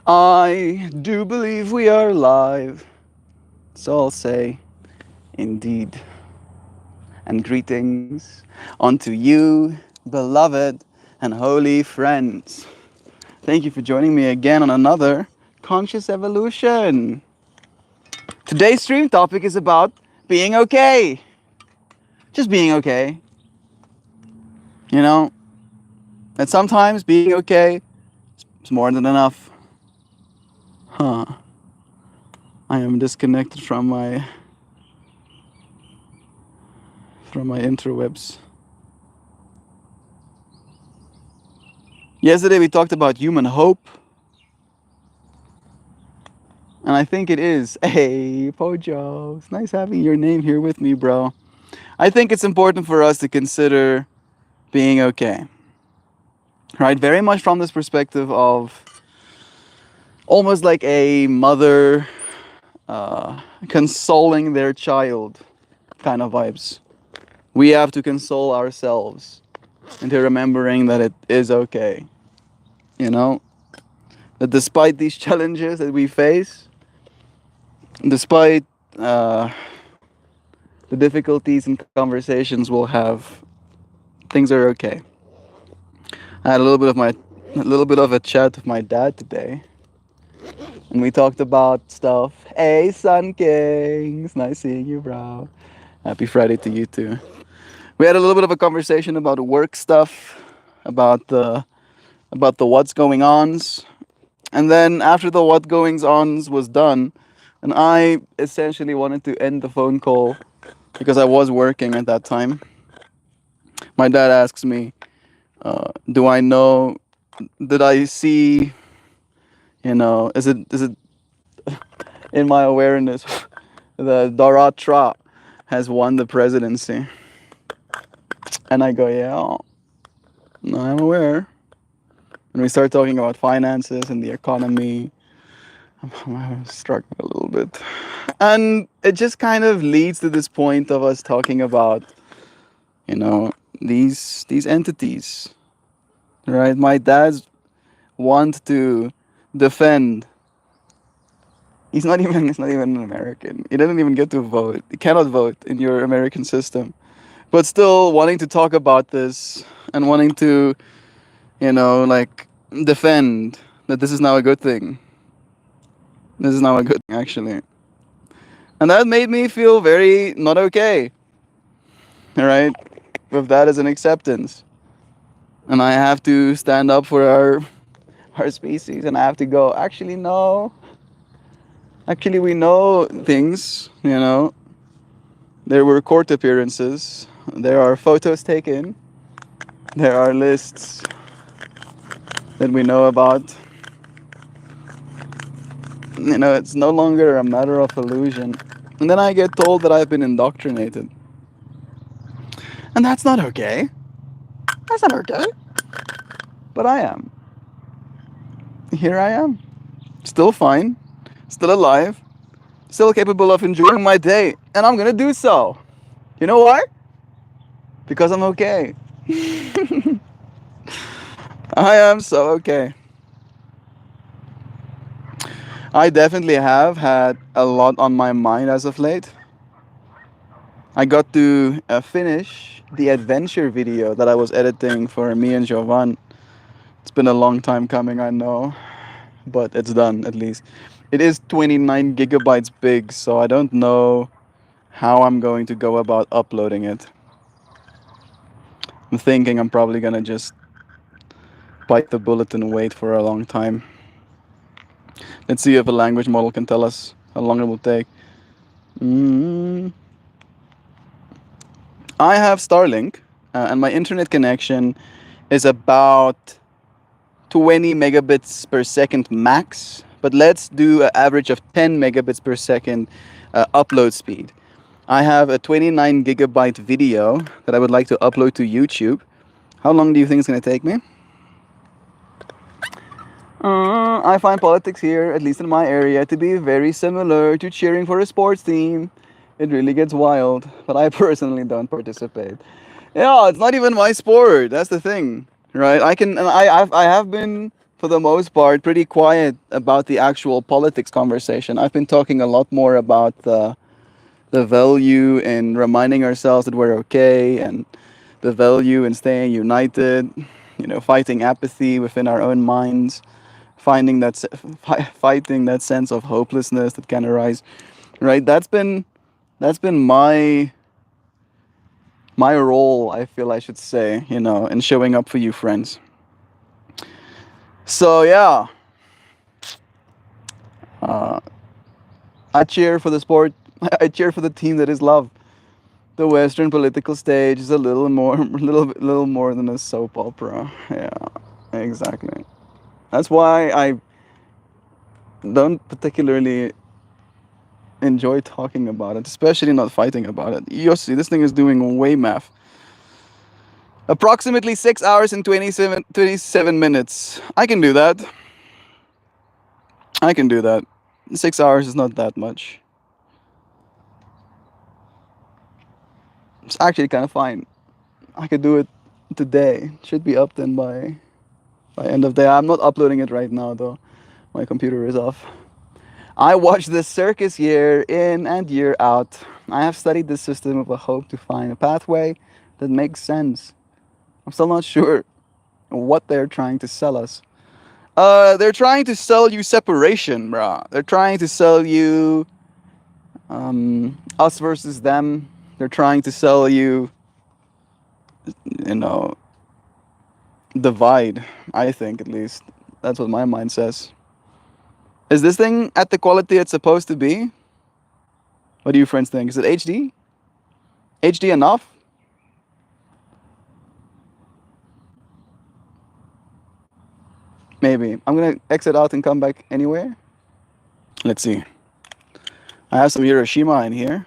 I do believe we are live, so I'll say indeed. And greetings unto you, beloved and holy friends. Thank you for joining me again on another Conscious Evolution. Today's stream topic is about being okay. Just being okay. You know, and sometimes being okay is more than enough. Huh. I am disconnected from my interwebs. Yesterday we talked about human hope, and I think it is. Hey, Pojo, it's nice having your name here with me, bro. I think it's important for us to consider being okay, right? Very much from this perspective of almost like a mother consoling their child kind of vibes. We have to console ourselves into remembering that it is okay, you know? That despite these challenges that we face, despite uh, the difficulties and conversations we'll have, things are okay. I had a little bit of a chat with my dad today, and we talked about stuff. Hey, Sun Kings, nice seeing you, bro. Happy Friday to you too. We had a little bit of a conversation about work stuff, about the what's going ons, and then after the what goings ons was done, and I essentially wanted to end the phone call because I was working at that time. My dad asks me, "Do I know? Did I see? Is it in my awareness that Daratra has won the presidency?" And I go, "Yeah, no, I'm aware." And we start talking about finances and the economy. I'm struggling a little bit, and it just kind of leads to this point of us talking about, you know, these entities, right? My dad's want to defend. He's not even an American. He didn't even get to vote. He cannot vote in your American system. But still wanting to talk about this and wanting to, like defend that this is now a good thing. This is now a good thing actually. And that made me feel very not okay. All right? With that as an acceptance. And I have to stand up for our species, and I have to go, actually no. Actually we know things. There were court appearances. There are photos taken. There are lists that we know about. It's no longer a matter of illusion. And then I get told that I've been indoctrinated. And that's not okay. That's not okay. But I am. Here I am. Still fine. Still alive. Still capable of enjoying my day. And I'm gonna do so. You know why? Because I'm okay. I am so okay. I definitely have had a lot on my mind as of late. I got to finish the adventure video that I was editing for me and Jovan. It's been a long time coming, I know, but it's done at least. It is 29 gigabytes big, so I don't know how I'm going to go about uploading it. I'm thinking I'm probably gonna just bite the bullet and wait for a long time. Let's see if a language model can tell us how long it will take. Mm. I have Starlink, and my internet connection is about 20 megabits per second max, but let's do an average of 10 megabits per second upload speed. I have a 29 gigabyte video that I would like to upload to YouTube. How long do you think it's going to take me? I find politics here, at least in my area, to be very similar to cheering for a sports team. It really gets wild, but I personally don't participate. Yeah, it's not even my sport. That's the thing, right? I have been for the most part, pretty quiet about the actual politics conversation. I've been talking a lot more about the value in reminding ourselves that we're okay, and the value in staying united, fighting apathy within our own minds, finding fighting that sense of hopelessness that can arise, right? That's been my role, I feel I should say, in showing up for you friends. So yeah, uh, I cheer for the sport. I cheer for the team that is love. The Western political stage is a little more, little more than a soap opera. Yeah, exactly. That's why I don't particularly enjoy talking about it, especially not fighting about it. Yossi, this thing is doing way math. Approximately 6 hours and 27 minutes. I can do that. I can do that. 6 hours is not that much. It's actually kind of fine. I could do it today. Should be up then by end of day. I'm not uploading it right now though. My computer is off. I watch this circus year in and year out. I have studied this system with a hope to find a pathway that makes sense. I'm still not sure what they're trying to sell us. They're trying to sell you separation, bruh. They're trying to sell you us versus them. They're trying to sell you, you know, divide. I think, at least. That's what my mind says. Is this thing at the quality it's supposed to be? What do you friends think? Is it HD? HD enough? Maybe. I'm gonna exit out and come back anyway. Let's see. I have some Hiroshima in here.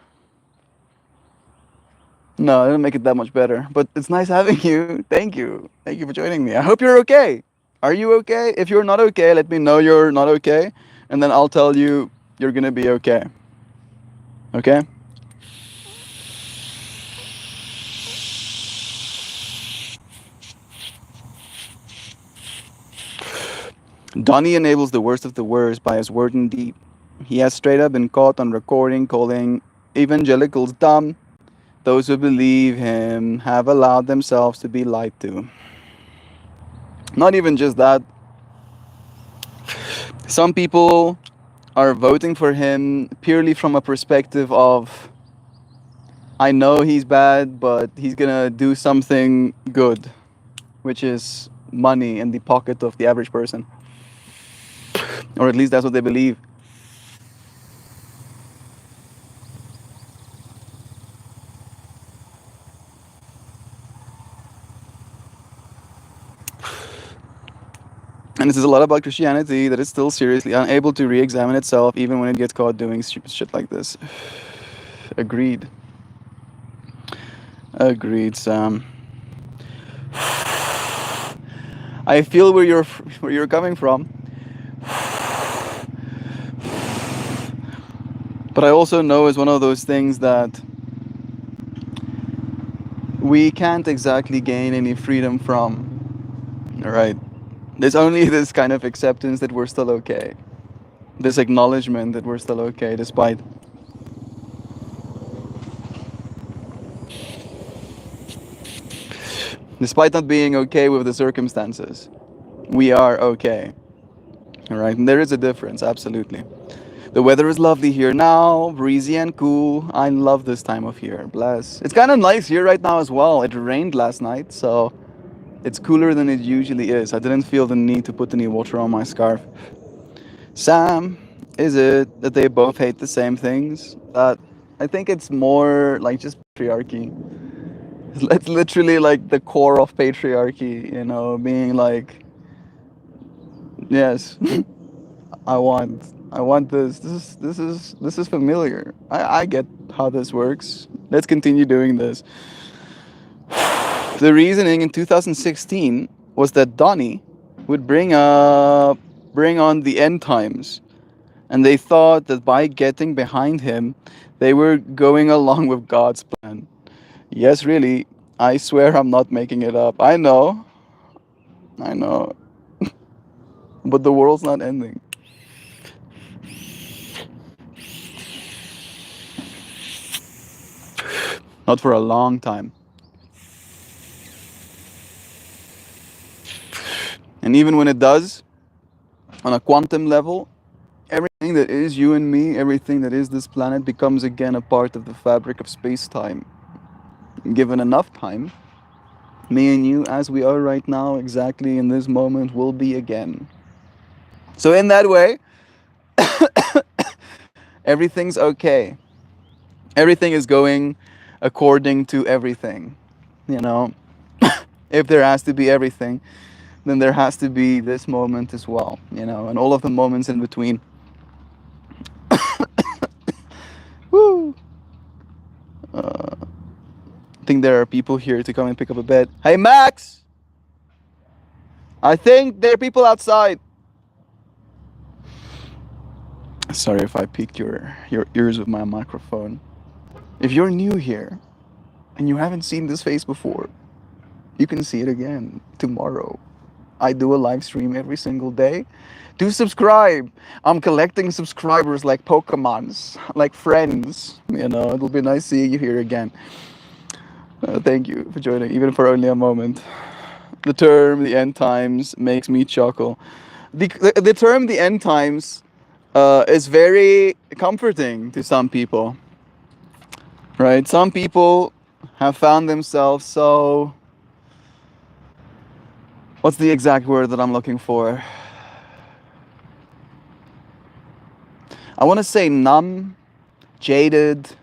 No, it didn't make it that much better. But it's nice having you. Thank you. Thank you for joining me. I hope you're okay. Are you okay? If you're not okay, let me know you're not okay. And then I'll tell you you're gonna be okay. Okay? Donnie enables the worst of the worst by his word and deed. He has straight up been caught on recording calling evangelicals dumb. Those who believe him have allowed themselves to be lied to. Not even just that. Some people are voting for him purely from a perspective of, I know he's bad, but he's gonna do something good, which is money in the pocket of the average person. Or at least that's what they believe. And this is a lot about Christianity, that it's still seriously unable to re-examine itself even when it gets caught doing stupid shit like this. Agreed. Agreed, Sam. I feel where you're coming from. But I also know it's one of those things that we can't exactly gain any freedom from. Right? There's only this kind of acceptance that we're still okay. This acknowledgement that we're still okay despite not being okay with the circumstances. We are okay. All right? And there is a difference, absolutely. The weather is lovely here now, breezy and cool. I love this time of year. Bless. It's kind of nice here right now as well. It rained last night, so it's cooler than it usually is. I didn't feel the need to put any water on my scarf. Sam, is it that they both hate the same things? I think it's more like just patriarchy. It's literally like the core of patriarchy, being like, yes, I want this. This is familiar. I get how this works. Let's continue doing this. The reasoning in 2016 was that Donnie would bring on the end times, and they thought that by getting behind him, they were going along with God's plan. Yes, really. I swear I'm not making it up. I know. but the world's not ending. Not for a long time. And even when it does, on a quantum level, everything that is you and me, everything that is this planet becomes again a part of the fabric of space-time. Given enough time, me and you, as we are right now, exactly in this moment, will be again. So in that way, everything's okay. Everything is going according to everything. You know, if there has to be everything, then there has to be this moment as well, you know, and all of the moments in between. Woo! I think there are people here to come and pick up a bed. Hey, Max! I think there are people outside. Sorry if I piqued your ears with my microphone. If you're new here and you haven't seen this face before, you can see it again tomorrow. I do a live stream every single day. Do subscribe. I'm collecting subscribers like Pokemons, like friends. You know, it'll be nice seeing you here again. Thank you for joining, even for only a moment. The term "the end times" makes me chuckle. The term "the end times" is very comforting to some people, right? Some people have found themselves so. What's the exact word that I'm looking for? I want to say numb, jaded,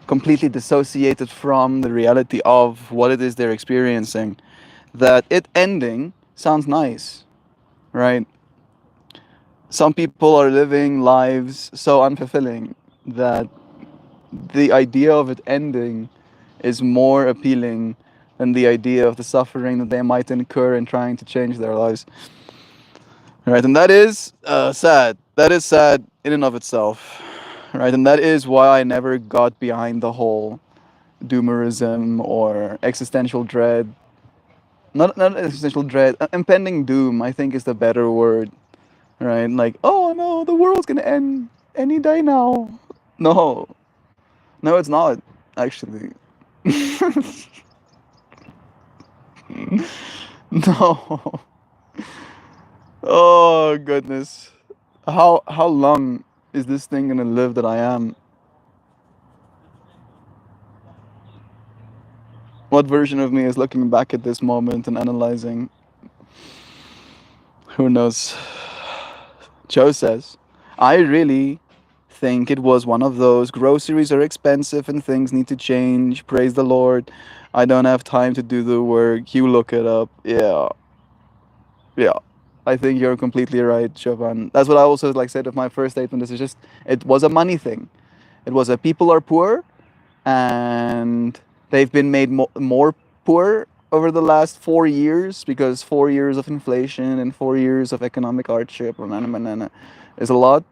completely dissociated from the reality of what it is they're experiencing. That it ending sounds nice, right? Some people are living lives so unfulfilling that the idea of it ending is more appealing than the idea of the suffering that they might incur in trying to change their lives. Right, and that is sad. That is sad in and of itself. Right, and that is why I never got behind the whole doomerism or existential dread. Not existential dread. Impending doom, I think, is the better word. Right, like, oh no, the world's gonna end any day now. No, no, it's not actually. No. Oh goodness. How long is this thing gonna live that I am? What version of me is looking back at this moment and analyzing? Who knows? Joe says, I really think it was one of those groceries are expensive and things need to change. Praise the Lord. I don't have time to do the work. You look it up. Yeah. Yeah. I think you're completely right, Jovan. That's what I also like said of my first statement. This is just it was a money thing. It was a people are poor and they've been made more poor over the last 4 years because 4 years of inflation and 4 years of economic hardship is a lot.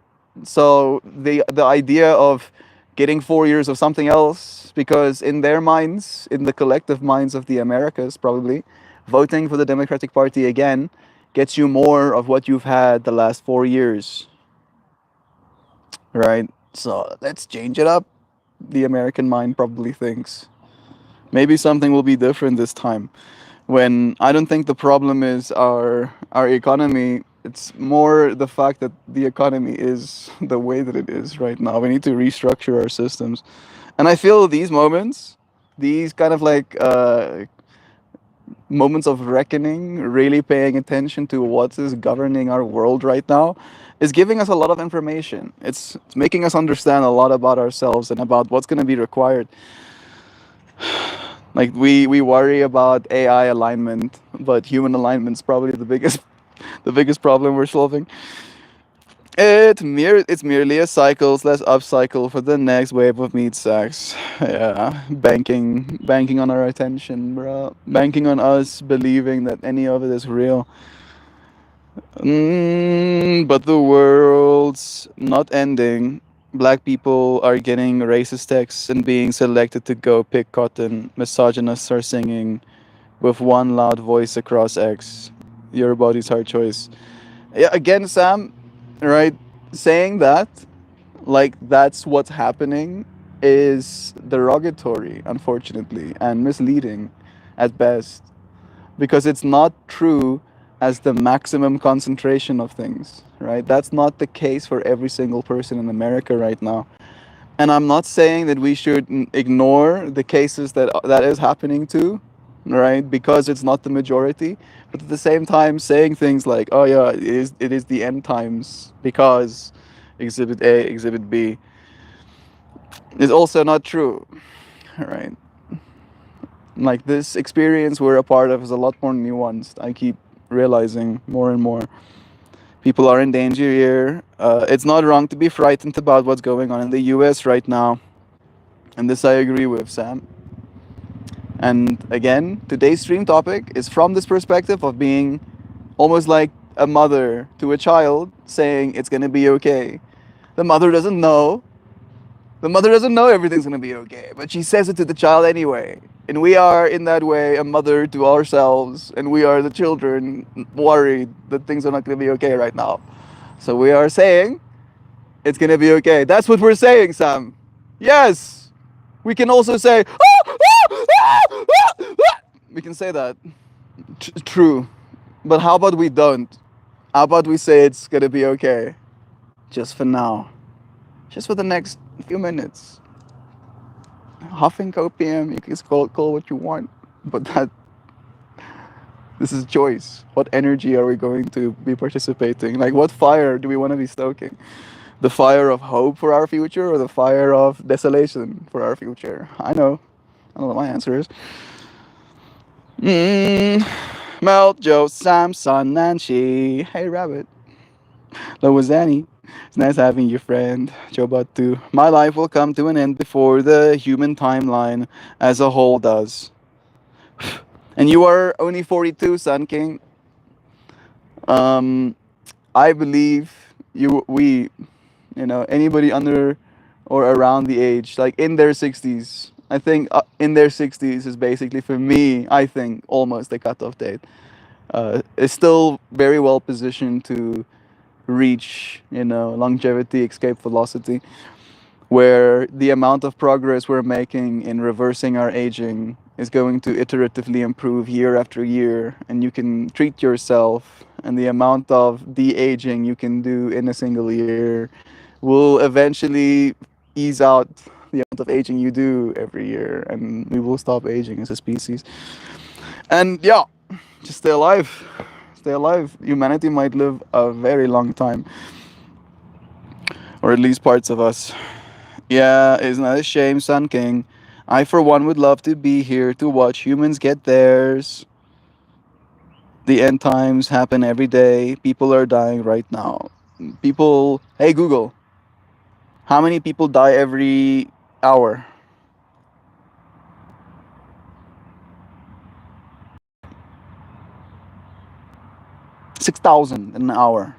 So the idea of getting 4 years of something else, because in their minds, in the collective minds of the Americas, probably voting for the Democratic Party again gets you more of what you've had the last 4 years, right? So let's change it up. The American mind probably thinks maybe something will be different this time. When I don't think the problem is our economy, it's more the fact that the economy is the way that it is right now. We need to restructure our systems, and I feel these moments, these kind of like moments of reckoning, really paying attention to what is governing our world right now, is giving us a lot of information. It's making us understand a lot about ourselves and about what's going to be required. Like we worry about AI alignment, but human alignment is probably the biggest problem we're solving. It's merely a cycle slash upcycle for the next wave of meat sacks. Yeah, banking on our attention, bro. Banking on us believing that any of it is real. But the world's not ending. Black people are getting racist texts and being selected to go pick cotton. Misogynists are singing with one loud voice across X. Your body's hard choice. Yeah, again, Sam, right? Saying that, like that's what's happening, is derogatory, unfortunately, and misleading at best, because it's not true as the maximum concentration of things, right? That's not the case for every single person in America right now. And I'm not saying that we should ignore the cases that is happening too, right? Because it's not the majority. But at the same time, saying things like, "Oh yeah, it is the end times because Exhibit A, Exhibit B," is also not true, right? Like this experience we're a part of is a lot more nuanced. I keep realizing more and more. People are in danger here. It's not wrong to be frightened about what's going on in the US right now. And this I agree with, Sam. And again, today's stream topic is from this perspective of being almost like a mother to a child saying it's going to be okay. The mother doesn't know. The mother doesn't know everything's going to be okay, but she says it to the child anyway. And we are, in that way, a mother to ourselves, and we are the children worried that things are not going to be okay right now. So we are saying it's going to be okay. That's what we're saying, Sam. Yes. We can also say, we can say that. True. But how about we don't? How about we say it's gonna be okay? Just for now. Just for the next few minutes. Huffing copium, you can call what you want. But this is choice. What energy are we going to be participating? Like, what fire do we want to be stoking? The fire of hope for our future or the fire of desolation for our future? I know what my answer is. Mel, Joe, Sam, Son, Nancy. Hey, Rabbit. Lowazani. It's nice having you, friend. Joe Batu. My life will come to an end before the human timeline as a whole does. And you are only 42, Sun King. I believe anybody under or around the age, like in their 60s. I think in their 60s is basically, for me, I think, almost the cutoff date. Is still very well positioned to reach, longevity, escape velocity, where the amount of progress we're making in reversing our aging is going to iteratively improve year after year, and you can treat yourself, and the amount of de-aging you can do in a single year will eventually ease out the amount of aging you do every year, and we will stop aging as a species. And yeah, just stay alive. Stay alive. Humanity might live a very long time, or at least parts of us. Yeah, isn't that a shame, Sun King? I, for one, would love to be here to watch humans get theirs. The end times happen every day. People are dying right now. People. Hey, Google. How many people die every hour? 6,000 an hour.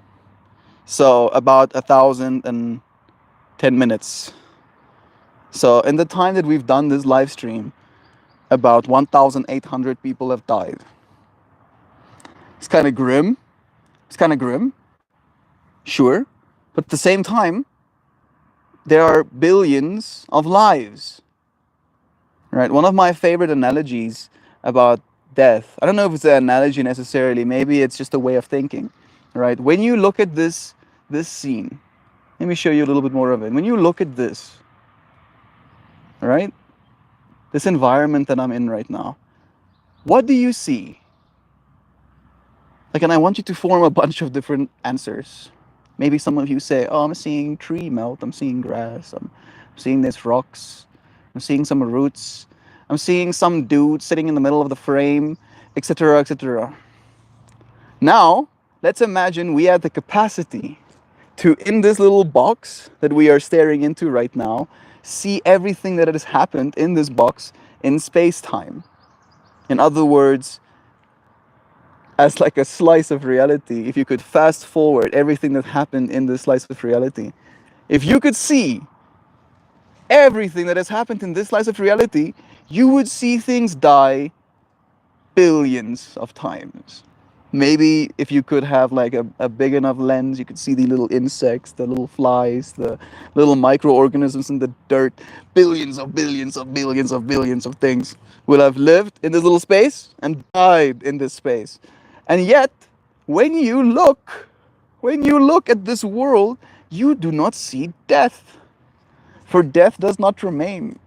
So about 1,010 minutes. So in the time that we've done this live stream, about 1,800 people have died. It's kind of grim. It's kind of grim. Sure. But at the same time, there are billions of lives. Right? One of my favorite analogies about death, I don't know if it's an analogy necessarily, maybe it's just a way of thinking. Right? When you look at this scene, let me show you a little bit more of it. When you look at this, right? This environment that I'm in right now, what do you see? Like, and I want you to form a bunch of different answers. Maybe some of you say, oh, I'm seeing tree melt, I'm seeing grass, I'm seeing these rocks, I'm seeing some roots, I'm seeing some dude sitting in the middle of the frame, etc., etc. Now, let's imagine we had the capacity to, in this little box that we are staring into right now, see everything that has happened in this box in space-time. In other words, as like a slice of reality, if you could fast forward everything that happened in this slice of reality, if you could see everything that has happened in this slice of reality, you would see things die billions of times. Maybe if you could have like a big enough lens, you could see the little insects, the little flies, the little microorganisms in the dirt. Billions of billions of billions of billions of things will have lived in this little space and died in this space. And yet, when you look, when you look at this world, you do not see death. For death does not remain.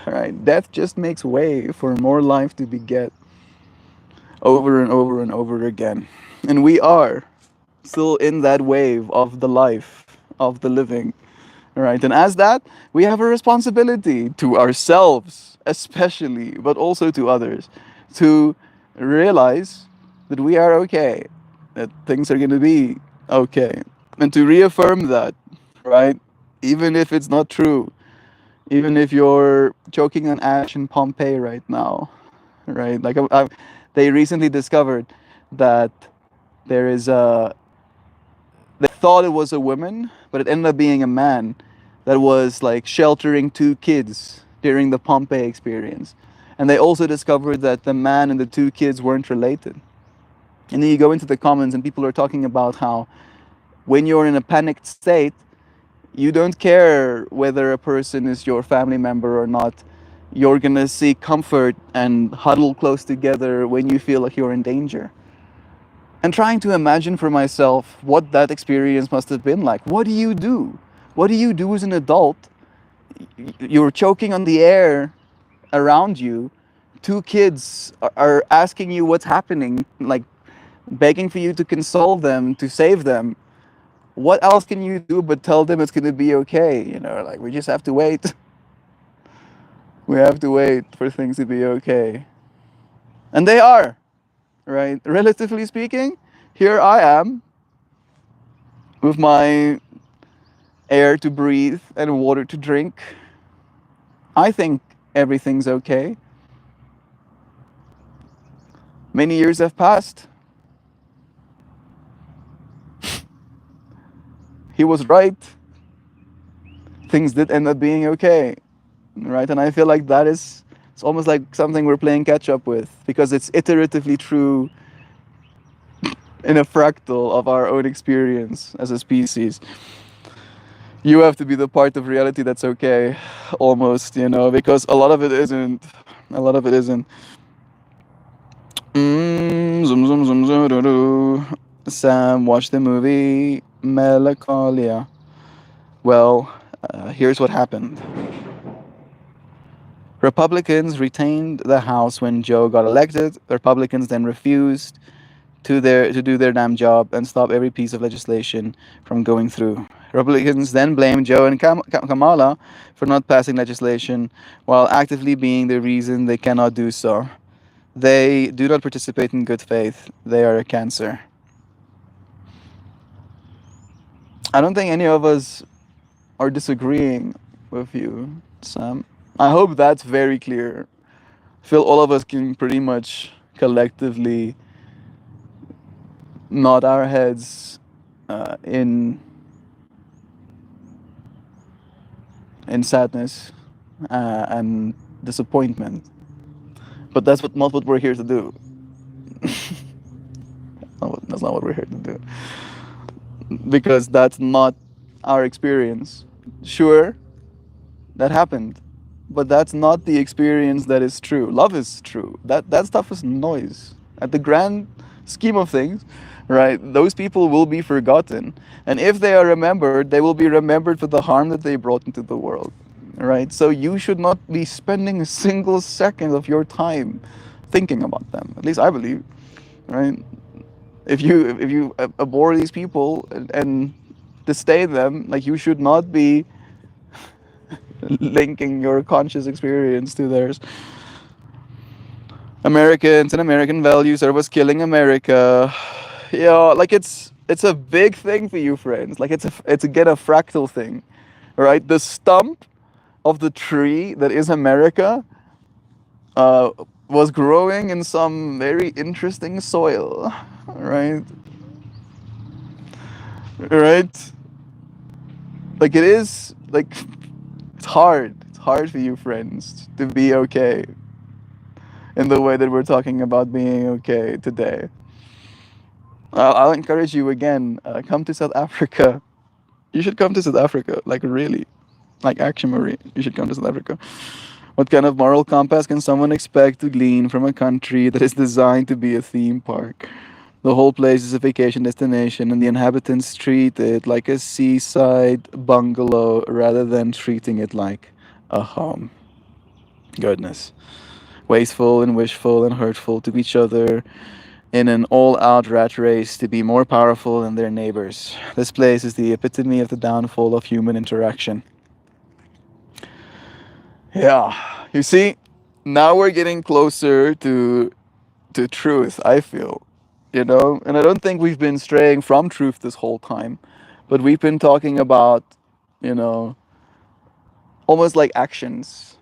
Right? Death just makes way for more life to beget over and over and over again. And we are still in that wave of the life, of the living. Right? And as that, we have a responsibility to ourselves, especially, but also to others, to realize that we are okay, that things are going to be okay, and to reaffirm that, right? Even if it's not true, even if you're choking on ash in Pompeii right now, right? Like they recently discovered that there is a. They thought it was a woman, but it ended up being a man that was like sheltering two kids during the Pompeii experience. And they also discovered that the man and the two kids weren't related. And then you go into the comments and people are talking about how when you're in a panicked state, you don't care whether a person is your family member or not. You're gonna seek comfort and huddle close together when you feel like you're in danger. And trying to imagine for myself what that experience must have been like. What do you do? What do you do as an adult? You're choking on the air around you. Two kids are asking you what's happening, like begging for you to console them, to save them. What else can you do but tell them it's going to be okay? You know, like we just have to wait. We have to wait for things to be okay. And they are, right? Relatively speaking, here I am with my air to breathe and water to drink. I think everything's okay. Many years have passed. He was right. Things did end up being okay, right? And I feel like that is, it's almost like something we're playing catch up with because it's iteratively true in a fractal of our own experience as a species. You have to be the part of reality that's okay, almost, you know, because a lot of it isn't. A lot of it isn't. Zoom, zoom, zoom, zoom, doo, doo. Sam watched the movie Melancholia. Well, here's what happened. Republicans retained the House when Joe got elected. The Republicans then refused to do their damn job and stop every piece of legislation from going through. Republicans then blamed Joe and Kamala for not passing legislation while actively being the reason they cannot do so. They do not participate in good faith. They are a cancer. I don't think any of us are disagreeing with you, Sam. I hope that's very clear. I feel all of us can pretty much collectively nod our heads in sadness and disappointment. But that's not what we're here to do. That's not what we're here to do. Because that's not our experience. Sure, that happened. But that's not the experience that is true. Love is true. That stuff is noise. At the grand scheme of things, right, those people will be forgotten. And if they are remembered, they will be remembered for the harm that they brought into the world. Right? So you should not be spending a single second of your time thinking about them. At least I believe. Right? If you abhor these people and disdain them, like you should not be linking your conscious experience to theirs. Americans and American values are what's killing America. Yeah, like it's a big thing for you, friends. Like it's again a fractal thing, right? The stump of the tree that is America was growing in some very interesting soil, right? Right? Like it is like it's hard. It's hard for you, friends, to be okay in the way that we're talking about being okay today. I'll encourage you again. Come to South Africa. You should come to South Africa. Like really, like action Marie. You should come to South Africa. What kind of moral compass can someone expect to glean from a country that is designed to be a theme park? The whole place is a vacation destination, and the inhabitants treat it like a seaside bungalow rather than treating it like a home. Goodness. Wasteful and wishful and hurtful to each other in an all out rat race to be more powerful than their neighbors. This place is the epitome of the downfall of human interaction. Yeah, you see, now we're getting closer to truth, I feel. You know, and I don't think we've been straying from truth this whole time, but we've been talking about, you know, almost like actions.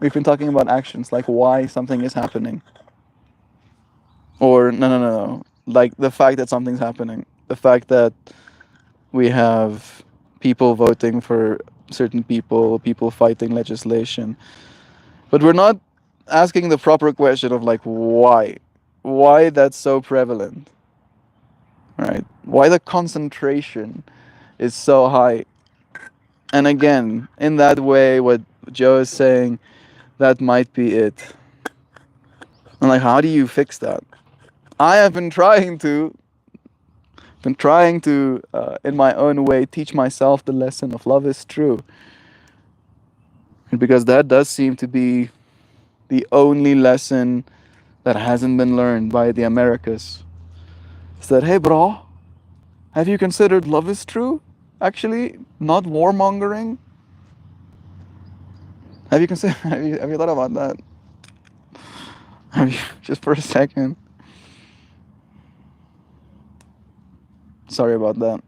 We've been talking about actions, like why something is happening. Or, no. Like the fact that something's happening. The fact that we have people voting for certain people, people fighting legislation. But we're not asking the proper question of like why. Why that's so prevalent, right? Why the concentration is so high. And again, in that way, what Joe is saying, that might be it. And like, how do you fix that? I have been trying to, in my own way, teach myself the lesson of love is true. Because that does seem to be the only lesson that hasn't been learned by the Americas. Is that, hey, bro, have you considered love is true? Actually, not warmongering? Have you considered? Have you thought about that? Have you, just for a second. Sorry about that,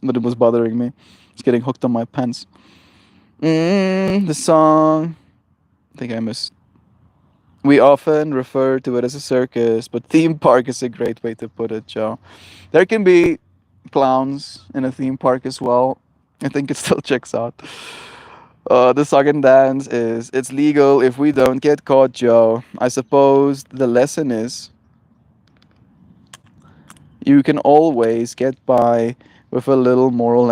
but it was bothering me. It's getting hooked on my pants. The song. I think I missed. We often refer to it as a circus, but theme park is a great way to put it, Joe. There can be clowns in a theme park as well. I think it still checks out. The song and dance is it's legal if we don't get caught, Joe. I suppose the lesson is you can always get by with a little moral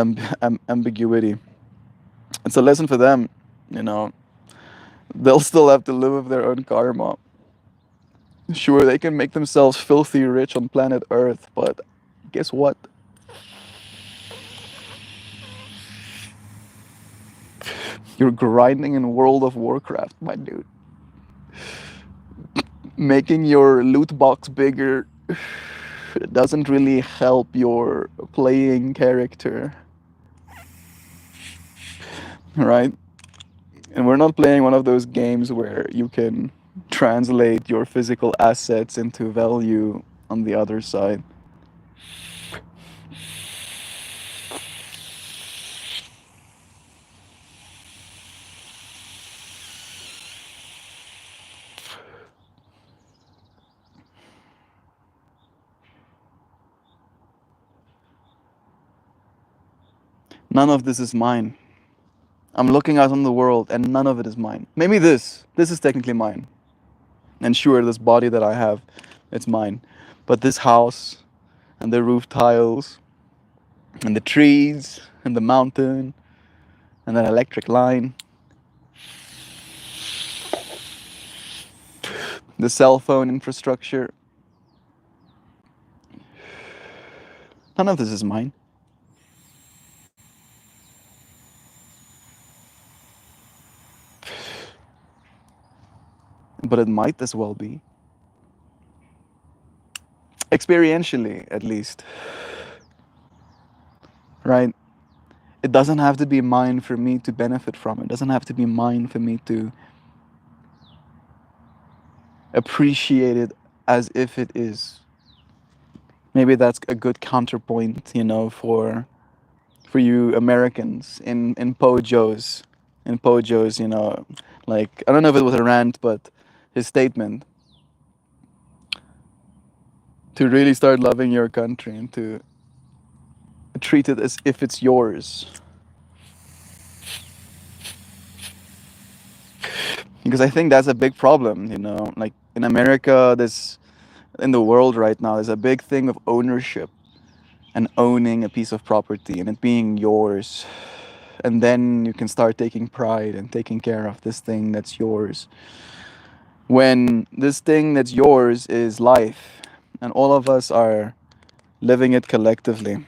ambiguity. It's a lesson for them, you know. They'll still have to live with their own karma. Sure, they can make themselves filthy rich on planet Earth, but guess what? You're grinding in World of Warcraft, my dude. Making your loot box bigger doesn't really help your playing character, right? And we're not playing one of those games where you can translate your physical assets into value on the other side. None of this is mine. I'm looking out on the world and none of it is mine. Maybe this. This is technically mine. And sure, this body that I have, it's mine. But this house and the roof tiles and the trees and the mountain and that electric line, the cell phone infrastructure, none of this is mine. But it might as well be. Experientially, at least. Right? It doesn't have to be mine for me to benefit from it. It doesn't have to be mine for me to appreciate it as if it is. Maybe that's a good counterpoint, you know, for you Americans in Pojo's, you know, like I don't know if it was a rant, but his statement to really start loving your country and to treat it as if it's yours. Because I think that's a big problem, you know, like in America, this in the world right now. There's a big thing of ownership and owning a piece of property and it being yours. And then you can start taking pride and taking care of this thing that's yours. When this thing that's yours is life, and all of us are living it collectively.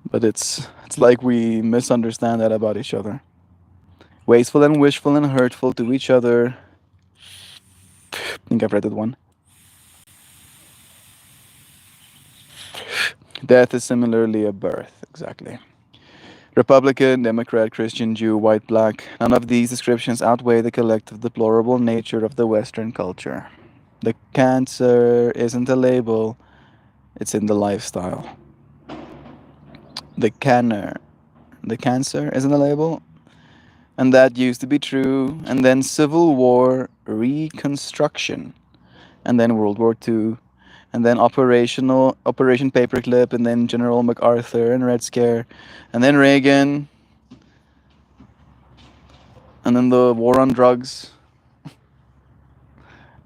But it's like we misunderstand that about each other. Wasteful and wishful and hurtful to each other. I think I've read that one. Death is similarly a birth, exactly. Republican, Democrat, Christian, Jew, white, black, none of these descriptions outweigh the collective deplorable nature of the Western culture. The cancer isn't a label, it's in the lifestyle. The canner, the cancer isn't a label, and that used to be true, and then Civil War, Reconstruction, and then World War II, and then Operation Paperclip, and then General MacArthur and Red Scare, and then Reagan, and then the war on drugs,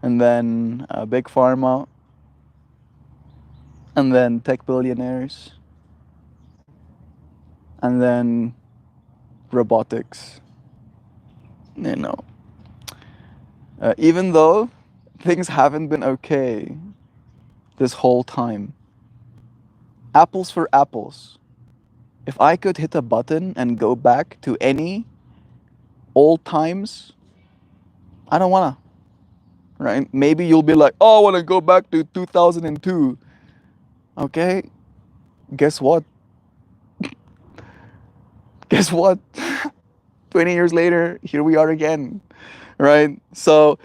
and then Big Pharma, and then tech billionaires, and then robotics. You know, even though things haven't been okay this whole time, apples for apples. If I could hit a button and go back to any old times, I don't wanna. Right? Maybe you'll be like, oh, I wanna go back to 2002. Okay, guess what? Guess what? 20 years later, here we are again. Right? So,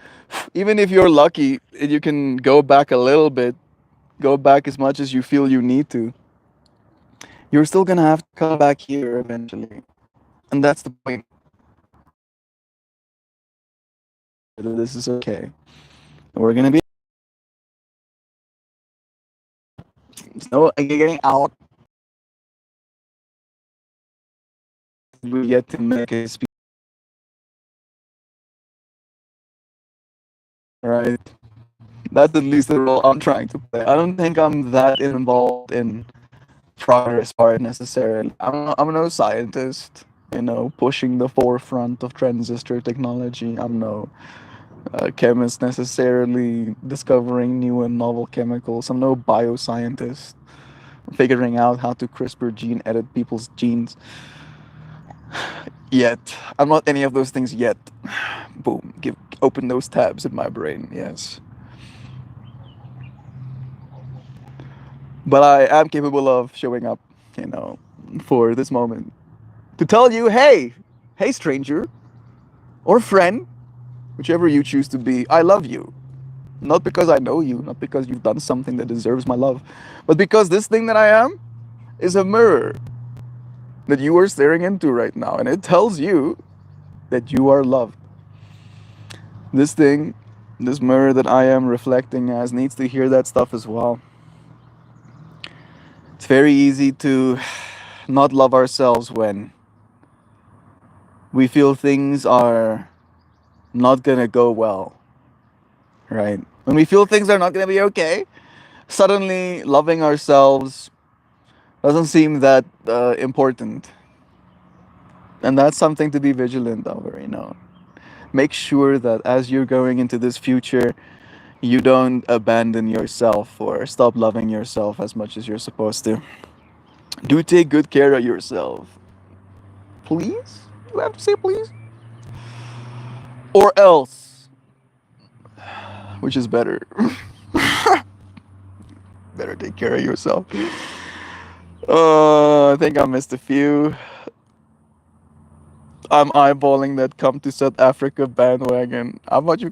even if you're lucky and you can go back a little bit, go back as much as you feel you need to, you're still gonna have to come back here eventually. And that's the point. This is okay. We're gonna be. There's no getting out. We get to make a speech. Right? That's at least the role I'm trying to play. I don't think I'm that involved in progress part necessarily. I'm no scientist, pushing the forefront of transistor technology. I'm no chemist necessarily discovering new and novel chemicals. I'm no bioscientist figuring out how to CRISPR gene edit people's genes yet. I'm not any of those things yet. Boom, open those tabs in my brain. Yes. But I am capable of showing up, for this moment to tell you, hey, stranger or friend, whichever you choose to be, I love you. Not because I know you, not because you've done something that deserves my love, but because this thing that I am is a mirror that you are staring into right now, and it tells you that you are loved. This thing, this mirror that I am reflecting as, needs to hear that stuff as well. It's very easy to not love ourselves when we feel things are not gonna go well, right? When we feel things are not gonna be okay, suddenly loving ourselves doesn't seem that important. And that's something to be vigilant over. Make sure that as you're going into this future, you don't abandon yourself or stop loving yourself as much as you're supposed to. Do take good care of yourself. Please? You have to say please? Or else. Which is better? Better take care of yourself. I think I missed a few. I'm eyeballing that come to South Africa bandwagon. How about you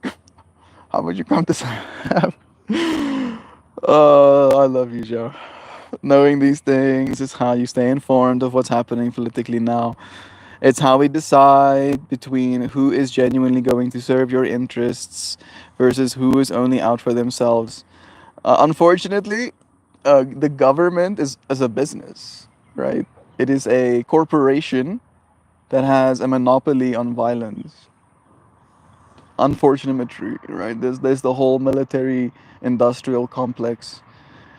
come to South Africa? I love you, Joe. Knowing these things is how you stay informed of what's happening politically now. It's how we decide between who is genuinely going to serve your interests versus who is only out for themselves. Unfortunately, the government is a business, right? It is a corporation that has a monopoly on violence. unfortunately, right? There's the whole military industrial complex,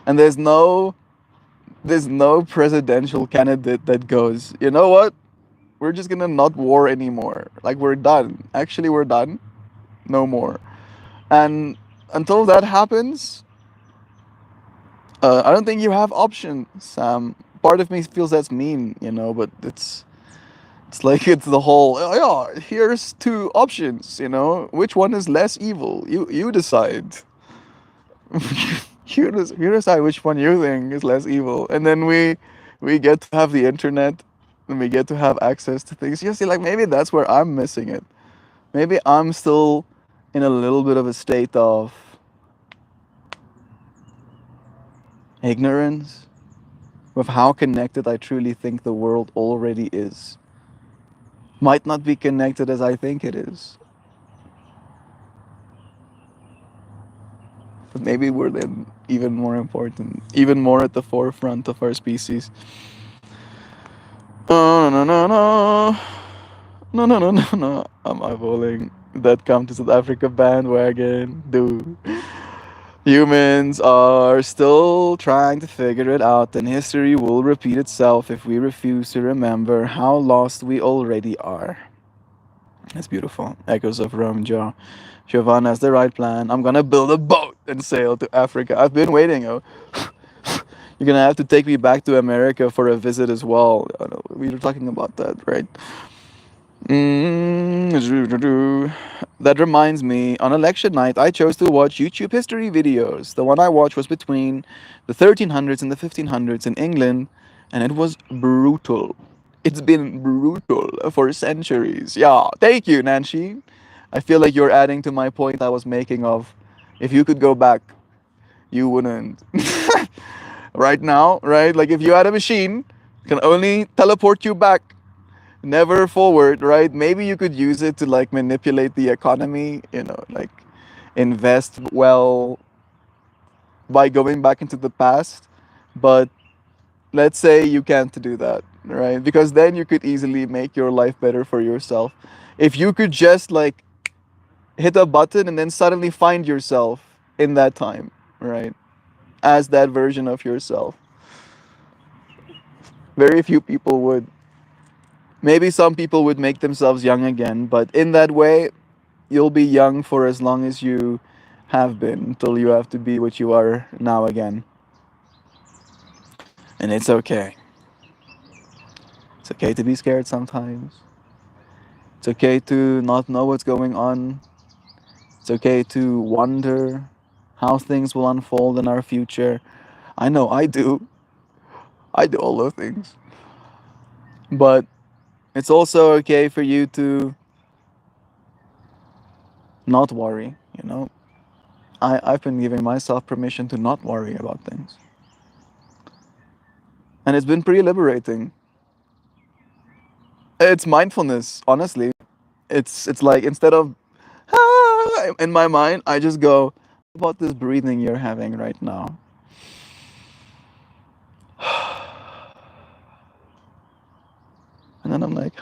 and there's no presidential candidate that goes, you know what? We're just gonna not war anymore. Like we're done. Actually, we're done. No more. And until that happens, I don't think you have options, Sam. Part of me feels that's mean, but it's like it's the whole. Oh, yeah, here's two options. Which one is less evil? You decide. You decide which one you think is less evil, and then we get to have the internet, and we get to have access to things. You see, like maybe that's where I'm missing it. Maybe I'm still in a little bit of a state of ignorance with how connected I truly think the world already is. Might not be connected as I think it is, but maybe we're then even more important, even more at the forefront of our species. No, no, no, no, no, no, no, no, no. I'm eyeballing that come to South Africa bandwagon, dude. Humans are still trying to figure it out, and history will repeat itself if we refuse to remember how lost we already are. That's beautiful. Echoes of Rome, Joe. Giovanna has the right plan. I'm gonna build a boat and sail to Africa. I've been waiting. Oh. You're gonna have to take me back to America for a visit as well. We were talking about that, right? That reminds me, on election night, I chose to watch YouTube history videos. The one I watched was between the 1300s and the 1500s in England, and it was brutal. It's been brutal for centuries. Yeah, thank you, Nancy. I feel like you're adding to my point I was making of if you could go back, you wouldn't. Right now, right? Like if you had a machine, can only teleport you back, never forward, right? Maybe you could use it to like manipulate the economy, like invest well by going back into the past. But let's say you can't do that, right? Because then you could easily make your life better for yourself. If you could just like hit a button and then suddenly find yourself in that time, right? As that version of yourself. Very few people would. Maybe some people would make themselves young again, but in that way, you'll be young for as long as you have been until you have to be what you are now again. And it's okay. It's okay to be scared sometimes. It's okay to not know what's going on. It's okay to wonder how things will unfold in our future. I know I do. I do all those things. But it's also okay for you to not worry, I've been giving myself permission to not worry about things. And it's been pretty liberating. It's mindfulness, honestly. It's like instead of in my mind, I just go about this breathing you're having right now. And then I'm like,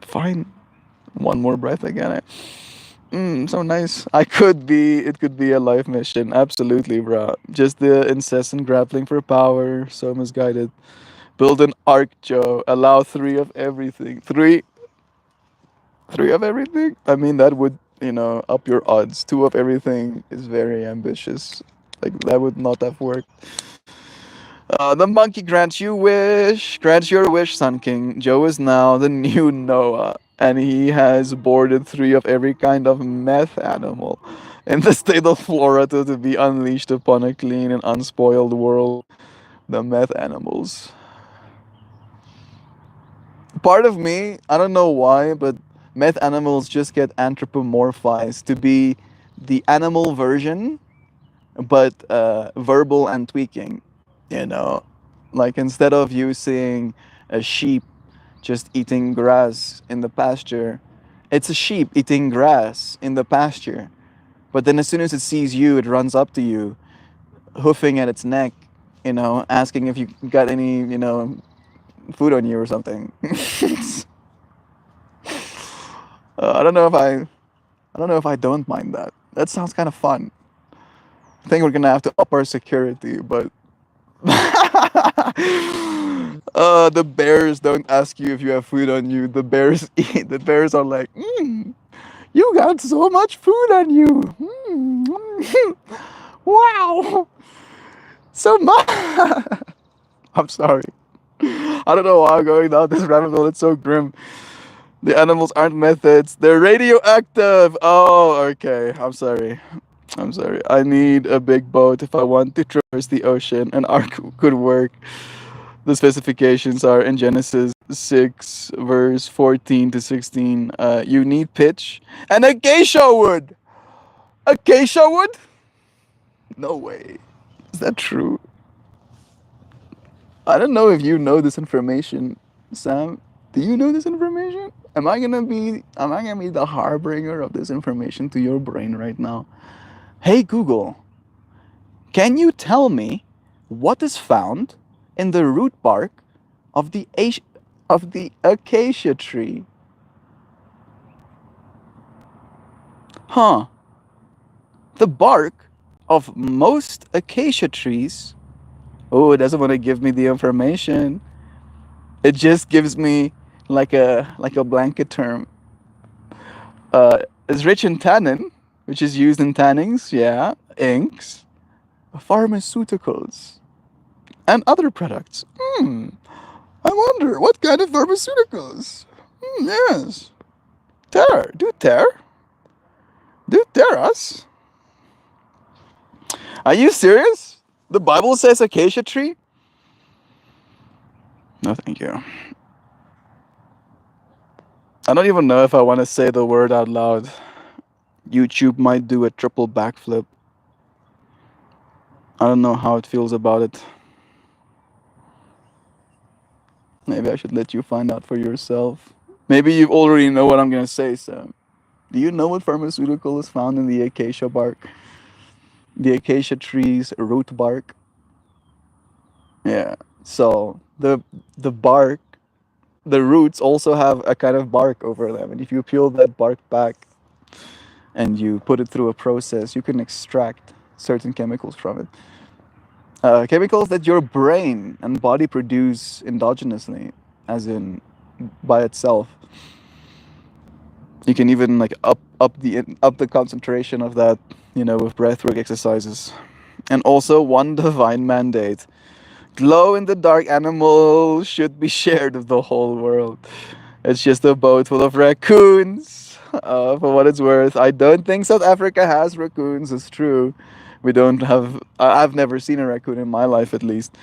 fine. One more breath again. So nice. It could be a life mission. Absolutely, bro. Just the incessant grappling for power, so misguided. Build an arc, Joe. Allow three of everything. Three of everything? I mean, that would, up your odds. Two of everything is very ambitious. Like, that would not have worked. The monkey grants you wish. Grants your wish, Sun King. Joe is now the new Noah, and he has boarded three of every kind of meth animal in the state of Florida to be unleashed upon a clean and unspoiled world. The meth animals. Part of me, I don't know why, but meth animals just get anthropomorphized to be the animal version, but verbal and tweaking. You know, like instead of you seeing a sheep just eating grass in the pasture, it's a sheep eating grass in the pasture. But then as soon as it sees you, it runs up to you, hoofing at its neck, asking if you got any, food on you or something. I don't know if I don't know if I don't mind that. That sounds kind of fun. I think we're gonna have to up our security, but the bears don't ask you if you have food on you. The bears eat. The bears are like, you got so much food on you. Wow, so much. I'm sorry. I don't know why I'm going down this rabbit hole. It's so grim. The animals aren't methods. They're radioactive. Oh, okay. I'm sorry. I'm sorry. I need a big boat if I want to traverse the ocean. An ark could work. The specifications are in Genesis 6, verse 14 to 16. You need pitch and acacia wood. Acacia wood? No way. Is that true? I don't know if you know this information, Sam. Do you know this information? Am I gonna be the harbinger of this information to your brain right now? Hey Google, can you tell me what is found in the root bark of the acacia tree? Huh. The bark of most acacia trees. Oh, it doesn't want to give me the information. It just gives me like a blanket term. Is rich in tannin, which is used in tannings, yeah, inks, pharmaceuticals, and other products. I wonder what kind of pharmaceuticals. Yes. Tear. Do tear? Do tear us? Are you serious? The Bible says acacia tree? No, thank you. I don't even know if I want to say the word out loud. YouTube might do a triple backflip. I don't know how it feels about it. Maybe I should let you find out for yourself. Maybe you already know what I'm gonna say, so. Do you know what pharmaceutical is found in the acacia bark? The acacia tree's root bark? Yeah. So the bark, the roots also have a kind of bark over them, and if you peel that bark back and you put it through a process, you can extract certain chemicals from it. Chemicals that your brain and body produce endogenously, as in by itself. You can even like up the concentration of that, with breathwork exercises. And also one divine mandate: glow in the dark animals should be shared with the whole world. It's just a boat full of raccoons. For what it's worth, I don't think South Africa has raccoons. It's true. We don't have. I've never seen a raccoon in my life, at least.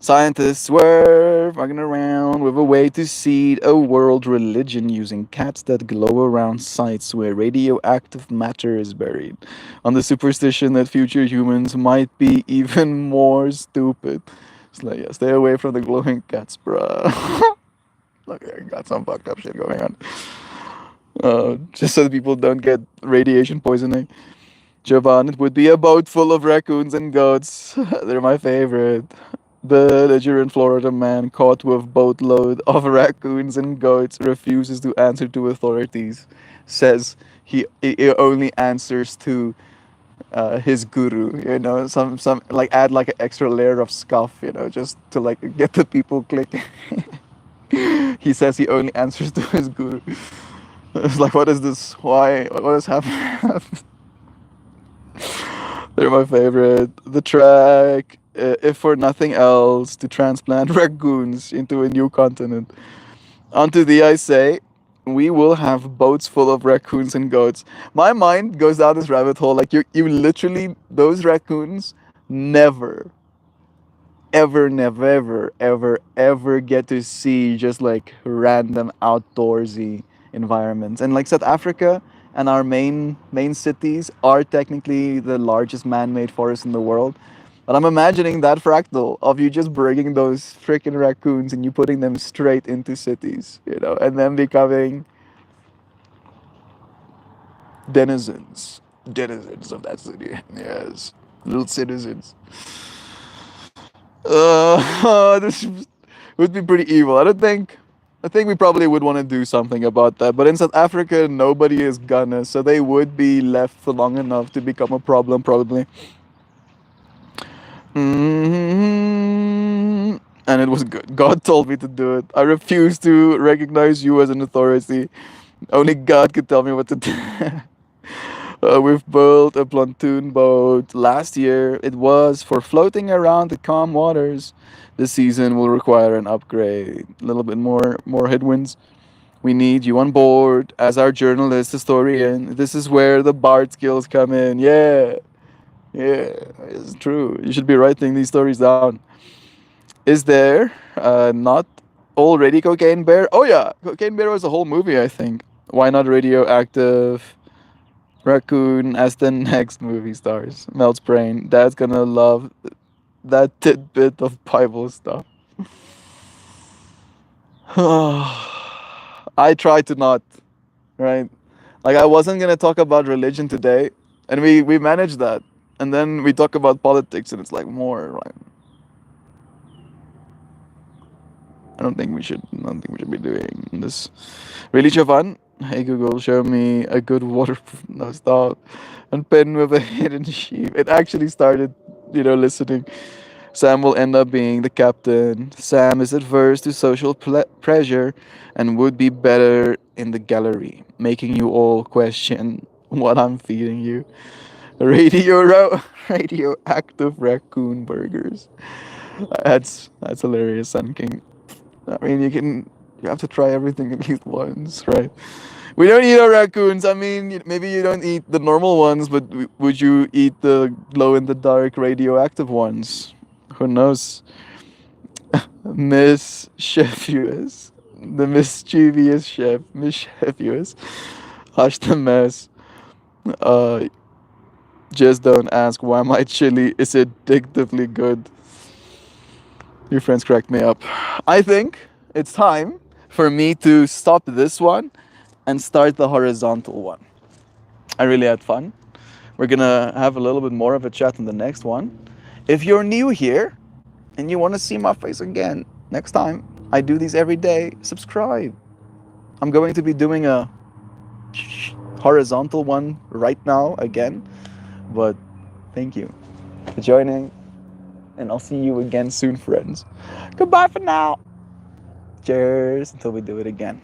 Scientists were fucking around with a way to seed a world religion using cats that glow around sites where radioactive matter is buried, on the superstition that future humans might be even more stupid. It's like, yeah, stay away from the glowing cats, bruh. Look, I got some fucked up shit going on. Just so that people don't get radiation poisoning. Jovan, it would be a boat full of raccoons and goats. They're my favorite. Belligerent Florida man caught with boatload of raccoons and goats refuses to answer to authorities. Says he only answers to his guru. Some like add like an extra layer of scuff. Just to like get the people clicking. He says he only answers to his guru. It's like, what is this? Why? What is happening? They're my favorite. The track, if for nothing else, to transplant raccoons into a new continent. Onto the I say, we will have boats full of raccoons and goats. My mind goes down this rabbit hole. Like you literally, those raccoons never, ever, never, ever, ever, ever get to see just like random outdoorsy environments. And like South Africa and our main cities are technically the largest man-made forests in the world. But I'm imagining that fractal of you just bringing those freaking raccoons and you putting them straight into cities, and then becoming denizens of that city. Yes, little citizens. This would be pretty evil. I don't think I think we probably would want to do something about that. But in South Africa, nobody is gonna, so they would be left for long enough to become a problem, probably. hmm And it was good. God told me to do it. I refuse to recognize you as an authority. Only God could tell me what to do. We've built a pontoon boat last year. It was for floating around the calm waters. This season will require an upgrade. A little bit more headwinds. We need you on board as our journalist historian. This is where the Bard skills come in. Yeah, yeah, it's true. You should be writing these stories down. Is there not already Cocaine Bear? Oh yeah, Cocaine Bear was a whole movie, I think. Why not Radioactive Raccoon as the next movie stars? Melts brain. Dad's gonna love that tidbit of Bible stuff. I try to not, right? Like I wasn't gonna talk about religion today, and we managed that, and then we talk about politics, and it's like more like I don't think we should be doing this. Really, Javan? Hey Google, show me a good waterproof. No, stop. And pen with a hidden sheep. It actually started, listening. Sam will end up being the captain. Sam is adverse to social pressure and would be better in the gallery, making you all question what I'm feeding you. Radioactive raccoon burgers. That's hilarious, Sun King. I mean, you have to try everything at least once, right? We don't eat our raccoons. I mean, maybe you don't eat the normal ones, but would you eat the glow in the dark radioactive ones? Who knows? Mischievous. The mischievous chef. Mischievous. Hush the mess. Uh, just don't ask why my chili is addictively good. Your friends cracked me up. I think it's time for me to stop this one and start the horizontal one. I really had fun. We're gonna have a little bit more of a chat in the next one. If you're new here and you want to see my face again next time, I do these every day. Subscribe. I'm going to be doing a horizontal one right now again. But thank you for joining, and I'll see you again soon, friends. Goodbye for now. Cheers until we do it again.